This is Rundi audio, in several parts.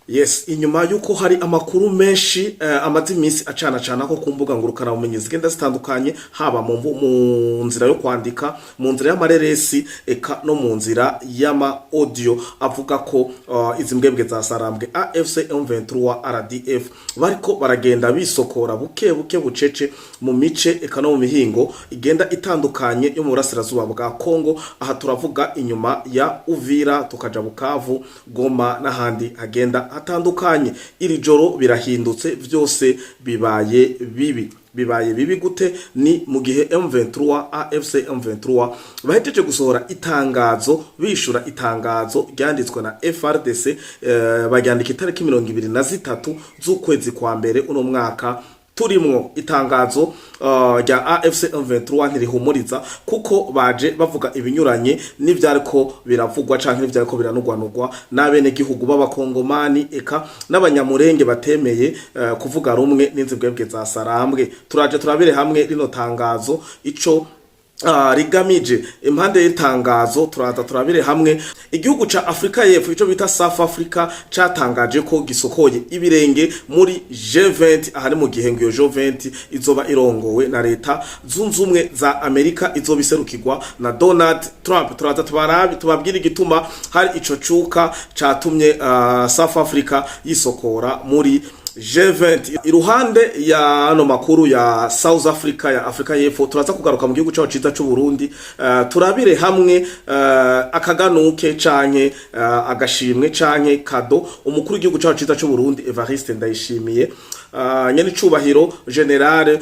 Yes, inyuma yuko hari amakuru menshi amaze iminsi acana ko ku mbuga ngurukana bumenyi zigenda zitandukanye haba mu nzira yo kwandika, mu nzira y'amareresi eka no mu nzira y'ama audio avuga ko izi mbwebwe za Sarambwe AFC M23 RDF bariko baragenda bisokora buke bucece mu mice eka no mu mihingo igenda itandukanye yo mu burasirazuba bwa Kongo. Aha turavuga inyuma ya Uvira tukaja Bukavu, Goma n'ahandi hagenda atandukanye. Iri joro birahindutse, vyose bibaye bibi gute? Ni mu gihe M23 AFC M23 bahejeje gusohora itangazo, bishura itangazo ryanditswe na FRDC, baryandika itariki 23 z'ukwezi kwa mbere uno mwaka turimwo. Itangazo rya AFC M23 ntirihumuriza kuko baje bavuga ibinyuranye n'ivyariko biravugwa canke n'ivyariko biranugwanugwa n'abene gihugu b'abakongomani eka n'abanyamurenge batemeye kuvuga rumwe n'inzibwebwe za Sarambwe. Turaje turabire hamwe rino tangazo ico rigamije. Impande y'itangazo turaza turabire hamwe igihugu ca Afrika y'Epfo ico bita South Africa catangaje ko gisokoye ibirenge muri G20. Ahari mu gihe ngo G20 izoba irongowe na leta zunze ubumwe za Amerika, izoba iserukirwa na Donald Trump. Turaza tubabwira igituma hari ico cuka catumye South Africa yisokora muri G20. Iruhande ya ano makuru ya South Africa ya Afrika y'Epfo turaza kugaruka mu gihugu cyacu ciza cy'u Burundi, turabire hamwe akaganuke canke agashimwe canke kado umukuru w'igihugu cyacu ciza cy'u Burundi Evariste Ndayishimiye nyene cubahiro general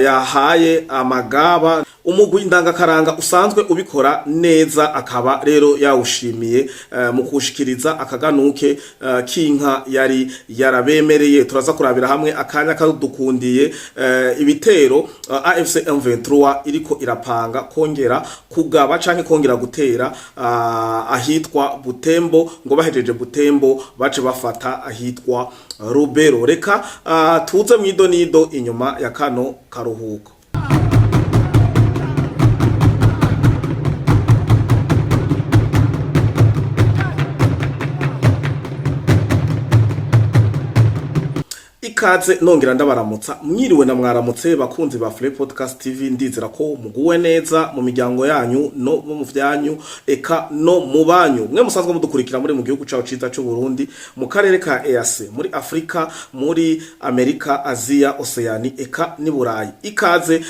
yahaye amagaba umugwi ndangakaranga usanzwe ubikora neza, akaba rero yawushimiye mu kushikiriza akaganuke k'inka yari yarabemereye. Turaza kurabira hamwe akanya kadukundiye ibitero AFC M23 iriko irapanga kongera kugaba canke kongera gutera ahitwa Butembo, ngo bahejeje Butembo bace bafata ahitwa Rubero. Reka tuze mwidonido inyuma ya kano karuhuko. Ikaze nongera ndabaramutsa, mwiriwe na mwaramutse bakunzi ba Free Podcast TV. Ndizera ko muguwe neza mu miryango yanyu no mu vyanyu eka no mu banyu. Mwe musanzwe mudukurikira muri mu gihugu cyacu ciza cy'u Burundi, mu karere ka EAC, muri Afrika, muri Amerika, Asia, Oceani eka ni Burayi. Ikaze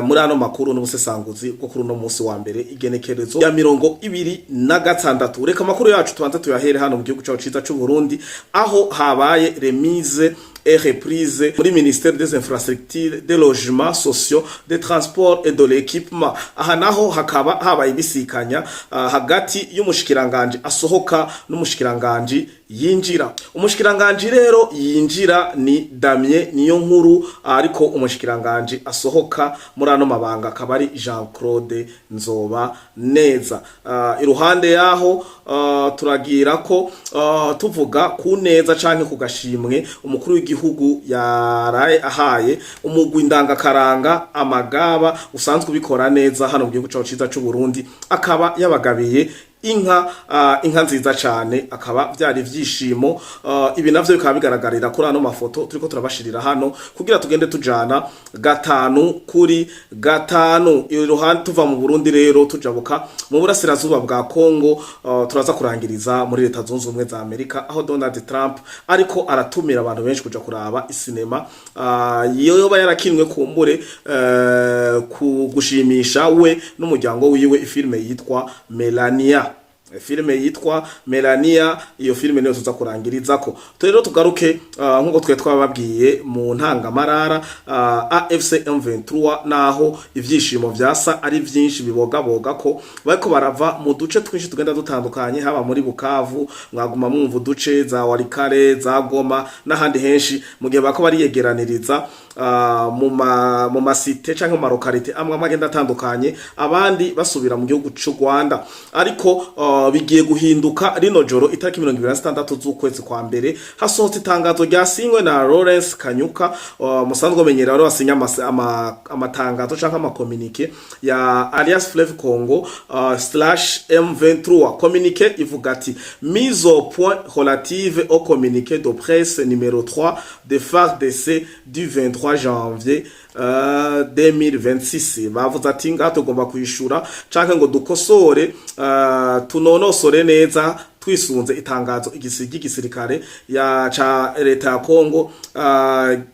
muri ano makuru n'ubusesanguzi bwo kuri no munsi wa mbere igenekerezo ya 26. Reka makuru yacu tubanza tuyahere hano mu gihugu cyacu ciza cy'u Burundi, aho habaye remise et reprise muri ministère des infrastructures, des logements sociaux, des transports et de l'équipement. Aha naho hakaba habaye ibisikanya hagati y'umushikiranganje asohoka n'umushikiranganje yinjira. Umushikiranganje rero yinjira ni Damien Niyonkuru, ariko umushikiranganje asohoka muri ano mabanga akaba ari Jean-Claude Nzobaneza. Iruhande yaho turagira ko tuvuga ku neza canke kugashimwe umukuru w'igihugu yaraye ahaye umugwi ndangakaranga amagaba usanzwe ubikora neza hano mu gihugu cyacu ciza cy'u Burundi, akaba yabagabiye inka nziza cyane, akaba byari vyishimo. Ibi navyo bikaba bigaragarira kuri ano mafoto turiko turabashirira hano kugira tugende tujana 5-5. Iruhande tuva mu Burundi rero tujabuka mu burasirazuba bwa Kongo, turaza kurangiriza muri leta zunze ubumwe za Amerika, aho Donald Trump ariko aratumira abantu benshi kuja kuraba isinema yoba yarakinwe kumbure kugushimisha we n'umuryango wiwe, ifilme yitwa Melania. Filme yitwa Melania, iyo filme niyo tuza kurangirizako. Rero tugaruke nkuko twe twababwiye mu ntangamarara AFC M23 naho ivyishimo vyasa ari vyinshi bibogaboga ko bariko barava mu duce twinshi tugenda dutandukanye, haba muri Bukavu mwaguma mwumva uduce za Warikare, za Goma n'ahandi henshi, mu gihe bako bariyegeraniriza mu masite canke mu marokalite amwe amagenda atandukanye, abandi basubira mu gihugu cy'u Rwanda. Ariko bigiye guhinduka rino joro itariki 26 z'ukwezi kwa mbere hasohotse itangazo ryasinywe na Lawrence Kanyuka musanzwe menyera wari wasinya amatangazo canke amakomunike ya Alliance Fleuve Congo /M23. Communiqué ivuga ati mise au point relative au communiqué de presse numéro 3 de FARDC du 23 janvier 2026. bavuze ati ngaha tugomba kwishura canke ngo dukosore tunonosore neza twisunze itangazo igisirikare ya ca leta ya Kongo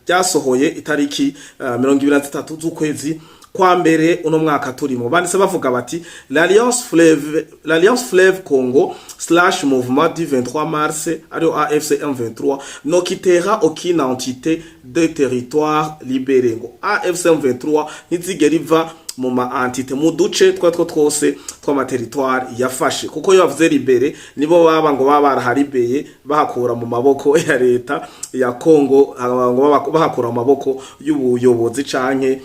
ryasohoye itariki 23 z'ukwezi kwa mbere uno mwaka turimo. Banditse bavuga bati l'Alliance Fleuve Congo /mouvement du 23 mars ariyo AFC M23 ne quittera aucune entité de territoire libéré. Ngo AFC M23 ntizigera iva mu ma entité mu duce twose tw'amateritoire yafashe, kuko yo bavuze libere nibo baba ngo baba baraharibeye bahakura mu maboko ya leta ya Kongo, ngo bahakura mu maboko y'ubuyobozi canke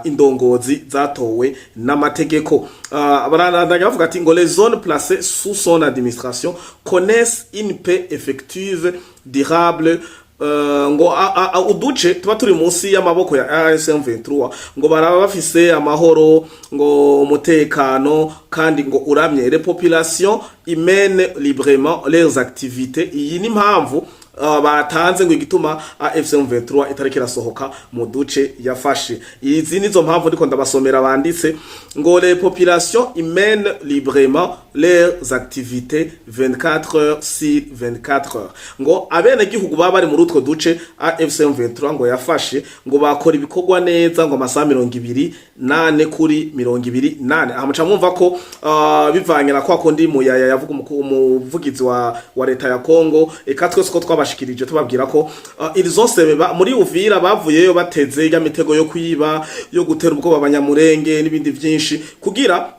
indongozi zatowe n'amategeko. Barandanya bavuga ati ngo les zones placées sous son administration connaissent une paix effective durable. Ngo uduce tuba turi munsi y'amaboko ya ASM23 ngo baraba bafise amahoro, ngo umutekano kandi ngo uramye les populations imene librement leurs activités. Iyi ni mpamvu batanze ngo igituma AFC23 itariki rasohoka mu duce yafashe. Izi nizo mpamvu ndiko ndabasomera banditse ngo les populations imene librement leurs activités 24 heures sur 24 heures. Ngo abene gihugu baba bari mu rutwo duce AFC23 ngo yafashe ngo bakora ibikorwa neza ngo amasaha 28 kuri 28. Amuca mwumva ko bivanye na kwa kondi muyaya yavuga umuvugizi wa leta ya Kongo eka twese ko twabashikirije tubabwira ko iri zose muri Uvira bavuyeyo bateze ya mitego yo kwiba yo gutera ubwoba abanyamurenge n'ibindi byinshi kugira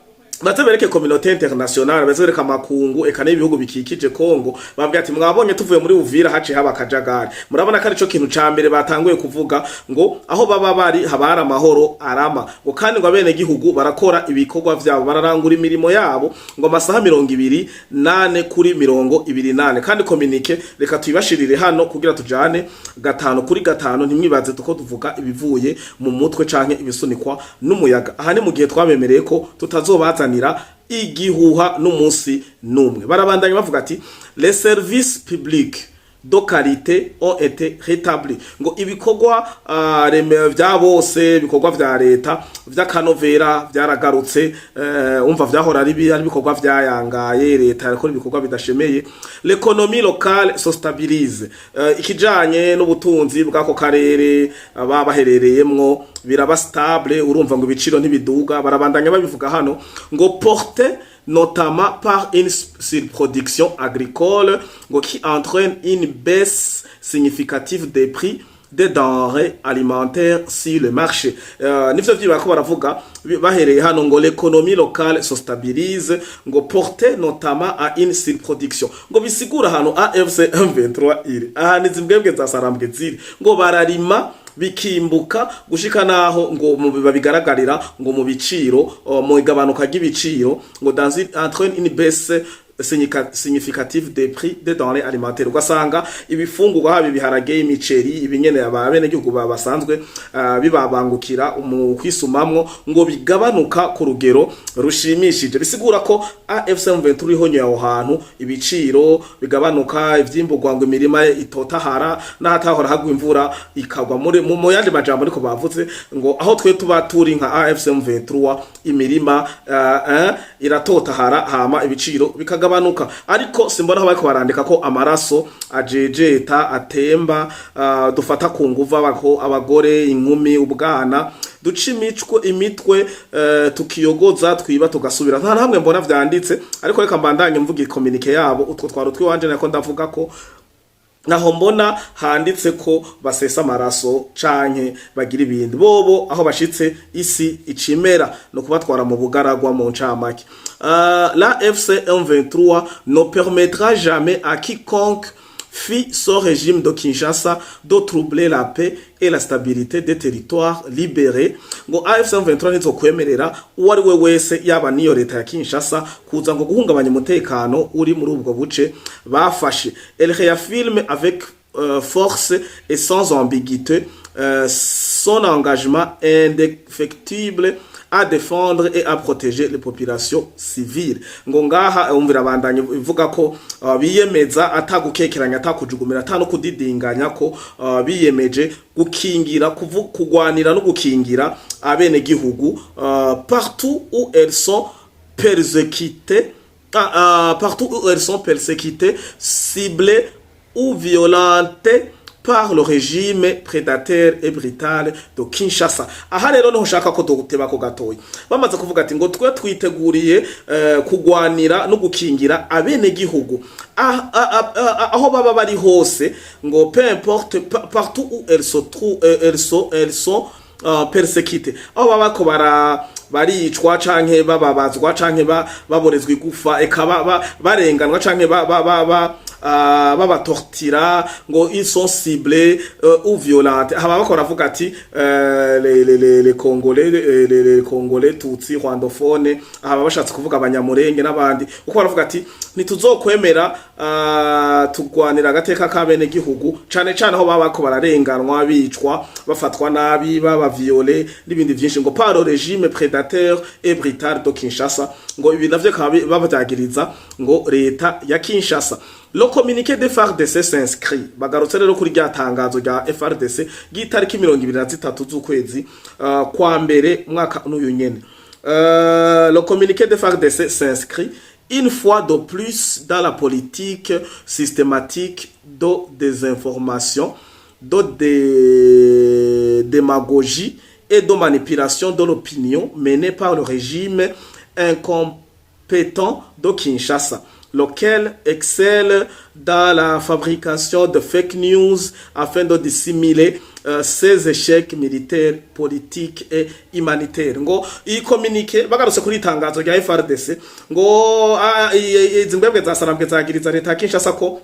batebereke communauté internationale bazebereka makungu eka n'ibihugu bikikije Kongo. Babwira ati mwabonye tuvuye muri Uvira haci haba kajagari. Murabona ko arico kintu ca mbere batanguye kuvuga ngo aho baba bari habara amahoro arama, ngo kandi ngo abene gihugu barakora ibikorwa vyabo bararangura imirimo yabo ngo amasaha 28 kuri 28. kandi communique reka tuyibashirire hano kugira tujane 5 kuri 5 ntimwibaze tuko tuvuga ibivuye mu mutwe canke ibisunikwa n'umuyaga. Aha ni mu gihe twabemereye ko tutazobaza igihuha n'umunsi numwe. Barabandanya bavuga ati les services publics de qualité ont été rétablis. Ngo ibikorwa vya bose ibikorwa vya leta vya kanovera vyaragarutse, umva vyahora ari ibikorwa vyayangaye leta yakora ibikorwa bidashemeye. L'économie locale se stabilise. Ikijanye n'ubutunzi bwako karere babaherereyemwo biraba stable, urumva ngo ibiciro ntibiduga. Barabandanya babivuga hano ngo porter notamment par une surproduction agricole qui entraîne une baisse significative des prix des denrées alimentaires sur le marché. Nivyo vyibako baravuga bahereye hano ngo l'économie locale se stabilise, ngo porter notamment à une surproduction. Ngo bisigura hano AFC M23 iri ahani zimbwebwe zasarambwe ziri ngo bararima bikimbuka gushika naho ngo babigaragarira ngo mu biciro mu igabanuka ry'ibiciro ngo dans une baisse significative des prix des denrées alimentaires. Ugasanga ibifungurwa habi biharage imiceri ibinyene abene gihugu basanzwe bibabangukira mu kwisumamwo ngo bigabanuka ku rugero rushimishije. Bisigura ko AFC M23 ihonye aho hantu ibiciro bigabanuka, ivyimburwa ngo imirima itotahara n'ahatahora hagwa imvura ikagwa mu yandi majambo ariko bavuze ngo aho twe tuba turi nka AFC M23 imirima iratotahara hama ibiciro bikaga banuka. Ariko simbona aho bariko barandika ko amaraso ajejeta atemba, dufata ku nguva bako abagore inkumi ubwana duca imitwe tukiyogoza twiba tugasubira. Nta hamwe mbona vyanditse, ariko reka mbandanye mvuga communique yabo utwo twaro twiwanje nako ndavuga ko naho mbona handitse ko basesa amaraso canke bagira ibindi. Bobo aho bashitse isi icimera no kubatwara mu bugaragwa mu ncamake. La FC M23 ne permettra jamais à quiconque fit son régime de Kinshasa de troubler la paix et la stabilité des territoires libérés. Ngo AFC M23 nizo kwemerera uwari we wese yaba niyo leta ya Kinshasa kuza ngo guhungabanya umutekano uri muri ubwo buce bafashe. Elle réaffirme avec force et sans ambiguïté son engagement indéfectible à défendre et à protéger les populations civiles. Ngo ngaha umvira bandanye ivuga ko biyemeza atagukekeranya atakujugumira atano kudidinganya ko biyemeje gukingira kugwanira no gukingira abene gihugu partout où elles sont persécutées ciblées ou violentées par le régime prédateur et brutal de Kinshasa. Aha rero no ushaka ko doguteba ko gatoyi bamaze kuvuga ati ngo twe twiteguriye kugwanira no gukingira abene gihugu aho baba bari hose ngo peu importe partout où elles sont persécutées aho baba ko baricwa canke bababazwa canke baborezwa igufa ekaba barenganwa canke baba tortira ngo ils sont ciblés ou violents. Haba bakora avuga ati les Congolais tutsi rwandophone haba bashatse kuvuga abanyamurenge n'abandi uko baravuga ati ntituzokwemera tugwanira agateka kabene gihugu cane aho baba ko bararenganwa bicwa bafatwa nabi baba violé n'ibindi byinshi ngo par le régime prédateur et brutal de Kinshasa ngo ibi navyo bavyagiriza ngo leta ya Kinshasa. Le communiqué de FARDC s'inscrit bagarutse rero kuri rya tangazo rya FARDC gitariki 23 z'ukwezi kwa mbere mwaka n'uyu nyene. Le communiqué de FARDC s'inscrit une fois de plus dans la politique systématique de désinformation, de démagogie et de manipulation de l'opinion menée par le régime incompétent de Kinshasa, lequel excelle dans la fabrication de fake news afin de dissimuler ses échecs militaires, politiques et humanitaires. Ngo iyi communiqué bagarutse kuri tangazo rya FARDC ngo izimbwebwe zasarambwe zagiriza leta Kinshasa ko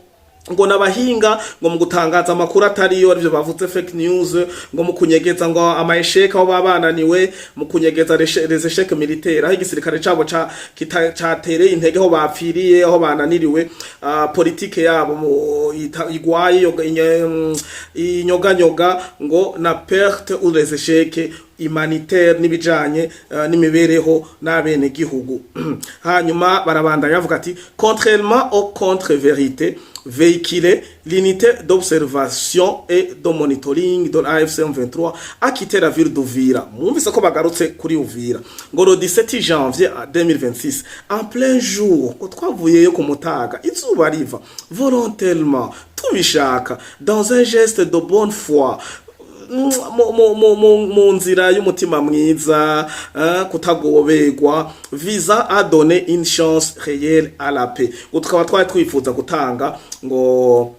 ngo nabahinga ngo mu gutangaza amakuru atariyo arivyo bavuze fake news ngo mu kunyegeza ngo amaesheka aho babananiwe mu kunyegeza les échecs militaires aho igisirikare cabo catereye intege aho bapfiriye aho bananiriwe politike yabo igwaye inyoganyoga ngo na perte ou les échecs humanitaire n'ibijanye n'imibereho n'abene gihugu. Hanyuma barabandanya bavuga ati contrairement aux contre-vérités véhiculer l'unité d'observation et de monitoring de l'AFC M23 a quitté la ville d'Uvira. Mwumvise ko bagarutse kuri Uvira ngo le 17 janvier 2026 en plein jour ko twavuyeyo ku mutaga izuba riva volontairement tubishaka dans un geste de bonne foi mu nzira y'umutima mwiza kutagobegwa visa a donné une chance réelle à la paix. Tukaba twari twifuza gutanga ngo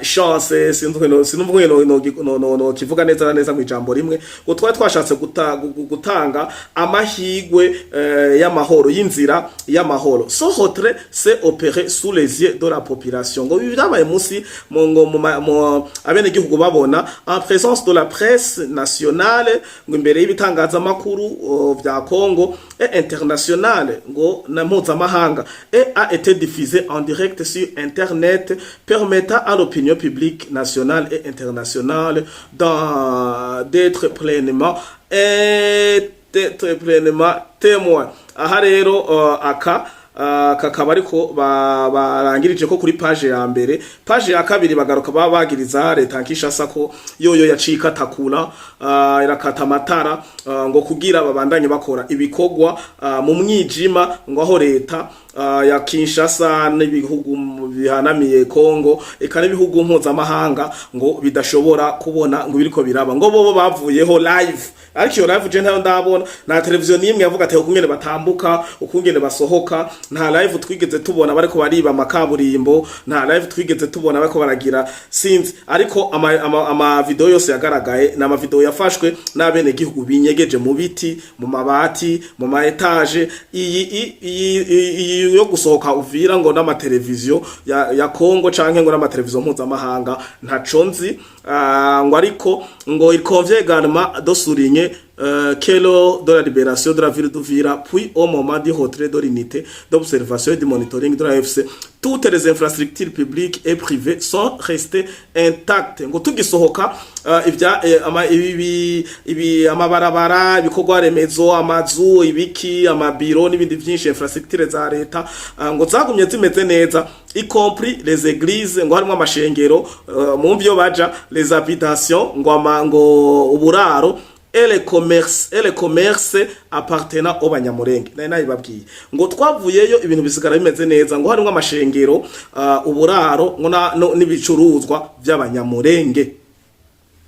chance sinumvuye no kivuga neza mu ijambo rimwe ngo twari twashatse gutanga amahigwe y'amahoro y'inzira y'amahoro. So hotre c'est opéré sous les yeux de la population ngo birabaye munsi mu abene gihugu babona en présence de la presse nationale ngo imbere y'ibitangaza makuru vya Congo et internationale ngo na mpuzamahanga et a été diffusé en direct sur internet permettant à l'opinion publique nationale et internationale d'être pleinement témoin. Aha rero kakaba ariko barangirije ko kuri page ya mbere. Page ya kabiri bagaruka bagiriza leta Kinshasa ko yoyo yacika takura irakata amatara ngo kugira babandanye bakora ibikogwa mu mwijima ngo aho leta ya Kinshasa n'ibihugu bihanamiye Kongo eka n'ibihugu mpuzamahanga ngo bidashobora kubona ngo biriko biraba ngo bobo bavuyeho live. Ariko iyo live je ntayo ndabona na televiziyo nimwe yavuga ati ukungene batambuka ukungene basohoka nta live twigeze tubona bariko bariba makaburimbo nta live twigeze tubona bariko baragira sinzi ariko ama video yose yagaragaye na ama video yafashwe n'abene gihugu binyegeje mu biti mu mabati mu ma etage iyi yo gusohoka Uvira ngo n'amateleviziyo ya Kongo canke ngo n'amateleviziyo mpuzamahanga ntaco nzi ngo ariko ngo il convient également de souligner que lors de la libération de la ville d'Uvira puis au moment du retrait de l'unité d'observation et de monitoring de la FC toutes les infrastructures publiques et privées sont restées intactes ngo tugisohoka ibi amabarabara ibikorwa remezo amazu ibiki amabiro n'ibindi byinshi infrastructure za leta ngo zagumye zimeze neza y compris les églises ngo harimo amashengero mu byo baja les habitations ngo uburaro et les commerces appartenant au Banyamulenge nayi babwiye ngo twavuyeyo ibintu bisigara bimeze neza ngo harimo amashengero uburaro ngo n'ibicuruzwa by'Abanyamulenge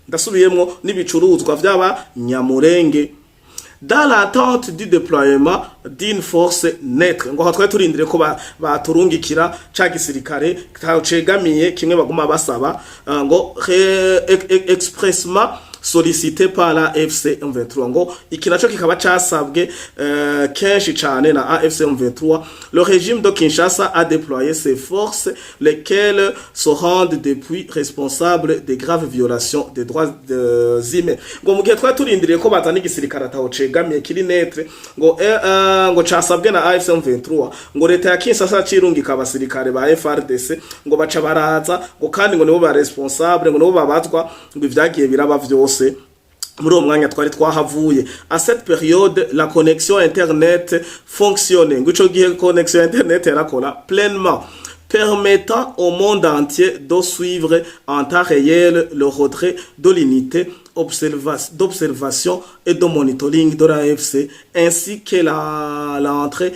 ndasubiyemo n'ibicuruzwa by'Abanyamulenge dans l'attente du déploiement d'une force neutre ngo hatwaye turindire ko baturungikira ca gisirikare cegamiye kimwe baguma basaba ngo expressement sollicité par la FC M23 ngo iki naco kikaba casabwe kenshi cane na AFC M23. Le régime de Kinshasa a déployé ses forces lesquelles se rendent depuis responsables de graves violations des droits humains ngo mugihe twa turindiriye ko bazana igisirikare ataho cegamiye kiri netre ngo casabwe na AFC M23 ngo leta ya Kinshasa cirungika abasirikare ba FRDC ngo baca baraza ngo kandi ngo nibo ba responsable ngo nibo babazwa ngo ivyagiye biraba vyose muri uwo mwanya twari twahavuye. À cette période la connexion internet fonctionnait ngo ico gihe connexion internet yarakora pleinement permettant au monde entier de suivre en temps réel le retrait de l'unité d'observation et de monitoring de la FC ainsi que l'entrée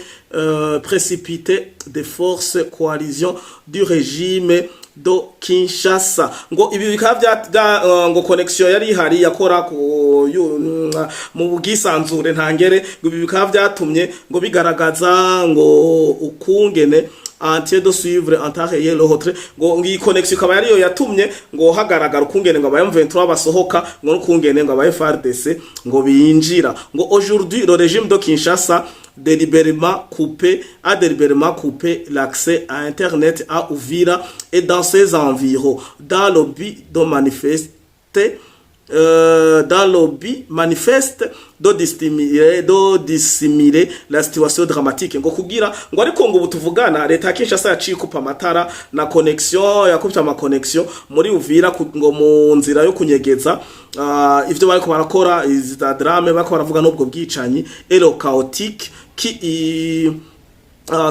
précipitée des forces coalition du régime do Kinshasa ngo ibi bikaba ngo connexion yari hari yakora mu bugisanzure ntangere ngo ibi bikaba byatumye ngo bigaragaza ngo ukungene entier de suivre en temps réel le retrait ngo ngi connexion kaba yari yo yatumye ngo hagaragara ukungene ngo aba M23 basohoka ngo ukungene ngo aba FRDC ngo binjira ngo aujourd'hui le régime de Kinshasa délibérément coupé l'accès à Internet à Uvira et dans ses environs dans le but de manifester de dissimuler la situation dramatique ngo kugira ngo ariko ngo butuvugana leta ya Kinshasa yacikupa amatara na connexion yakupya ama connexion muri Uvira ngo mu nzira yo kunyegeza ivyo bariko barakora iza drame bariko baravuga n'ubwo bwicanyi elo chaotique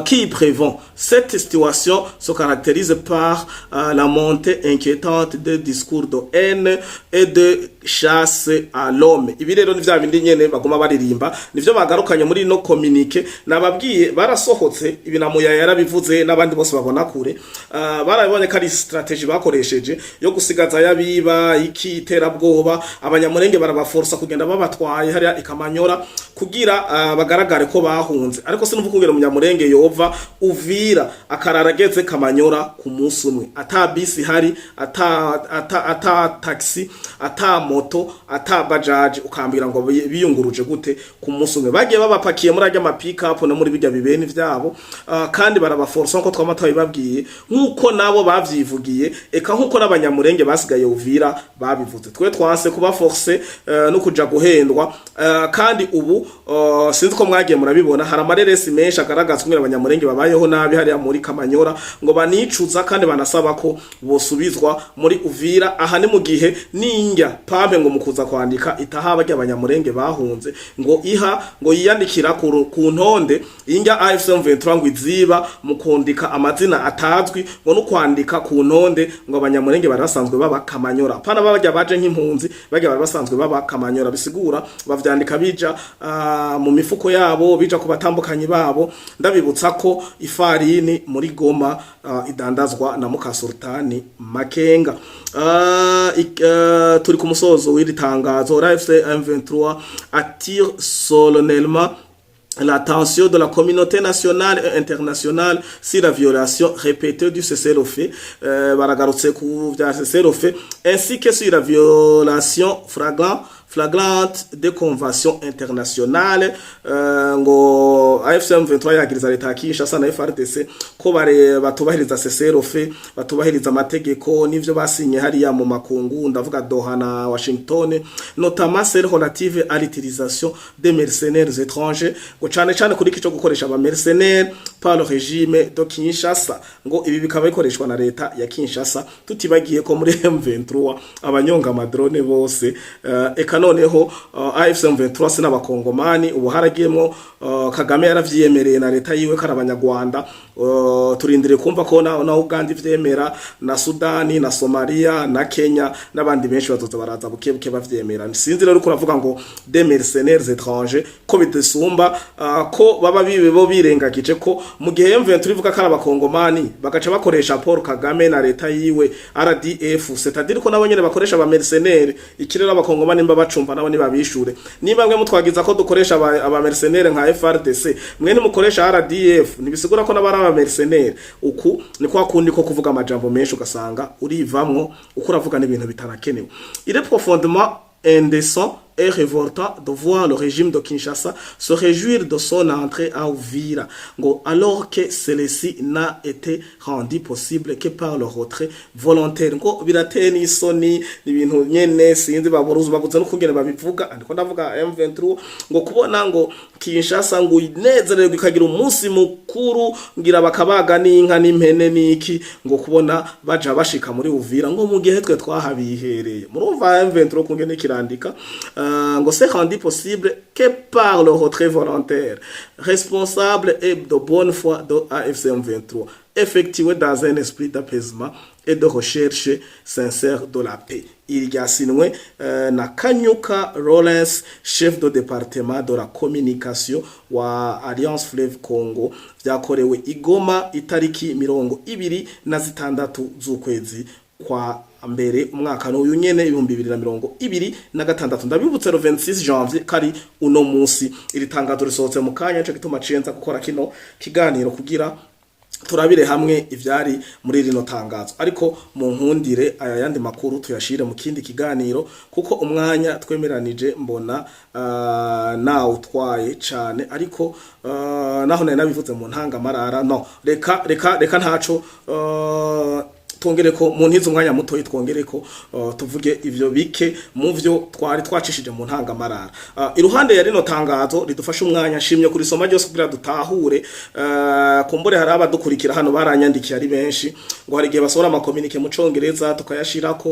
qui prévent. Cette situation se caractérise par la montée inquiétante des discours de haine et de chasse à l'homme. Ibi rero ni vya bindi nyene baguma baririmba nivyo bagarukanye muri no communique nababwiye barasohotse ibinamuya yarabivuze n'abandi bose babona kure barabonye ko ari strategy bakoresheje yo gusigaza yabiba ikiterabwoba Abanyamulenge barabaforsa kugenda babatwaye hariya ikamanyora kugira bagaragare ko bahunze ariko sinuvuga kugira Umunyamulenge yova Uvira akararageze kamanyora ku munsi umwe ata bisi hari ata taxi ata moto ata bajaji ukambira ngo biyunguruje gute ku munsi umwe bagiye babapakiye muri ajya pick up no muri bijya bibeni vyabo kandi barabaforsa nko twamataye babwiye nkuko nabo bavyivugiye eka nkuko n'Abanyamulenge basigaye Uvira babivuze twe twanse kuba force no kuja guhendwa kandi ubu sinzi ko mwagiye murabibona hari amareresi menshi agaragaza kumwe Abanyamulenge babayeho nabi hariya muri Kamanyora ngo banicuza kandi banasaba ko bosubizwa muri Uvira aha ni mu gihe ninjya pampe ngo mukuza kwandika itahaba ry'Abanyamulenge bahunze ngo iha ngo yiyandikira ku ntonde injya AFC M23 ngo iziba mukundika amazina atazwi ngo no kwandika ku ntonde ngo Abanyamulenge barasanzwe baba Kamanyora pana babajya baje nk'impunzi bajya basanzwe baba Kamanyora bisigura bavyandika bija mu mifuko yabo bija ku batambukanyi babo ndabibutsa ko ifarini muri Goma idandazwa na Mukasultani Makenga turi ku musozo w'iri tangazo AFC M23 attire solennellement l'attention de la communauté nationale et internationale sur la violation répétée du cessez-le-feu baragarutse ku vya cessez-le-feu ainsi que sur la violation flagrante de convention internationale ngo AFC M23 yagiriza leta ya Kinshasa na FARDC ko batubahiriza cessez-le-feu, batubahiriza amategeko n'ivyo basinye hariya mu makungu, ndavuga Doha na Washington, notamment celle relative à l'utilisation des mercenaires étrangers, ngo cyane cyane kuri kico gukoresha aba mercenaires par le régime de Kinshasa, ngo ibi bikaba bikoreshwa na leta ya Kinshasa, tutibagiye ko muri M23 abanyonga amadrone bose eka noneho AFC M23 sinabakongomani ubu haragiyemo Kagame yaravyiyemereye na leta yiwe kari abanyarwanda, turindire kumva ko na Uganda ivyemera, na Sudani na Somalia na Kenya n'abandi benshi bazoza baraza bukebuke bavyemera. Sinzi rero uko ravuga ngo des mercenaires étrangers ko bidesumba ko baba bo birengagije ko mu gihe M23 ivuga kari abakongomani bagaca bakoresha Paul Kagame na leta yiwe RDF, c'est-à-dire ko nabo nyene bakoresha aba mercenaires, ikirero abakongomani mba bacumva nabo nibabishure. Niba mwe mutwagiza ko dukoresha aba mercenaires nka FARDC, mwe ni mukoresha RDF, nibisigura ko nabara aba mercenaires. Uku ni kwa kundi ko kuvuga amajambo menshi ugasanga urivamwo uko uravuga n'ibintu bitarakenewe. Il est profondément indécent et révoltant de voir le régime de Kinshasa se réjouir de son entrée à Uvira, alors que celle-ci n'a été rendue possible que par le retrait volontaire. Ngo birateye n'isoni n'ibintu nyene sinzi baburuza babuza no kungene babivuga, ndiko ndavuga M23 ngo kubona ngo Kinshasa ngo inezererwe ikagira umunsi mukuru ngira bakabaga n'inka n'impene n'iki, ngo kubona baja bashika muri Uvira ngo mu gihe twe twahabihereye. Murumva M23 kungene kirandika ngo c'est rendu possible que par le retrait volontaire, responsable et de bonne foi de AFC M23, effectué dans un esprit d'apaisement et de recherche sincère de la paix. Il y a signé na Kanyuka Rollins, chef de département de la communication wa Alliance Fleuve Congo, vyakorewe Igoma itariki 26 z'ukwezi kwa mbere umwaka n'uyu nyene 2026. Ndabibutse 26 janvier kari uno munsi. Iri tangazo risohotse mu kanya cyo gituma cenza gukora kino kiganiro kugira turabire hamwe ivyari muri rino tangazo, ariko mu nkundire aya yandi makuru tuyashire mu kindi kiganiro kuko umwanya twemeranije mbona na utwaye cyane, ariko naho nari nabivuze mu ntanga marara no reka ntaco twongere ko mu ntizo umwanya muto twongere ko tuvuge ivyo bike mu vyo twari twacishije mu ntanga marara. Iruhande ya rino tangazo ridufasha umwanya shimye kuri soma ryose kugira dutahure, kumbure hari abadukurikira hano baranyandikiye ari benshi ngo hari gihe basohora ama communique mu Congereza tukayashirako